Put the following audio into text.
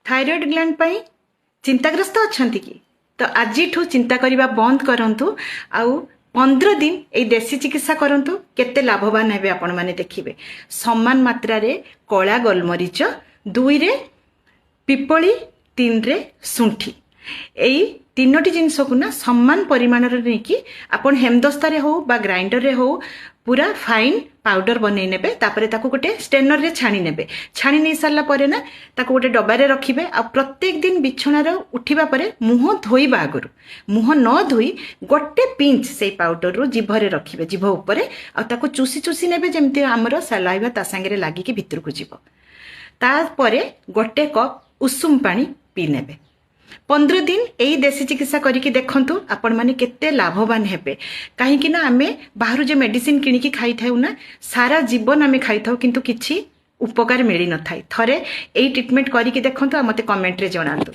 Thyroid gland पाई चिंताग्रस्त अछंती कि तो आज चिंता करने बंद करंतु आउ 15 दिन ये देसी चिकित्सा करंतु केते लाभवान हेबे आपण माने देखिबे। समान मात्रा रे कला गोलमरीच 2 रे पिपली 3 रे सुंठी एई तीनोटी जिनस को ना समान परिमाण नहीं कि आपण हेमदस्तारे हो बा ग्राइंडर रे हो पूरा फाइन पाउडर बनै नेबे तापरे ताको गोटे स्टेनर रे छाणी नेबे। छाणी नहीं सारला परे ना ताको गोटे डब्बा रे रखिबे आ प्रत्येक दिन बिछणार उठिबा परे मुह धोइबा आगरु मुह न धोई गोटे पिंच से पाउडर रो जिभ रे रखिबे। जिभ ऊपर आ ताको चूसी चूसी नेबे जेमति हमर सलाइवा ता संगे लागि कि भितर को जिवो। तापरे गोटे कप उषुम पानी पी नेबे। 15 दिन यही देसी चिकित्सा करके देखंतु आपण माने केते लाभवान हेबे। कहीं ना आमे बाहरु जे मेडिसिन किनिकी खाई थाउ ना सारा जीवन आमे खाई थाउ किंतु किछि उपकार मिली न थाई। थरे एई ट्रीटमेंट करके देखंतु आ मते कमेंट रे जणांतु।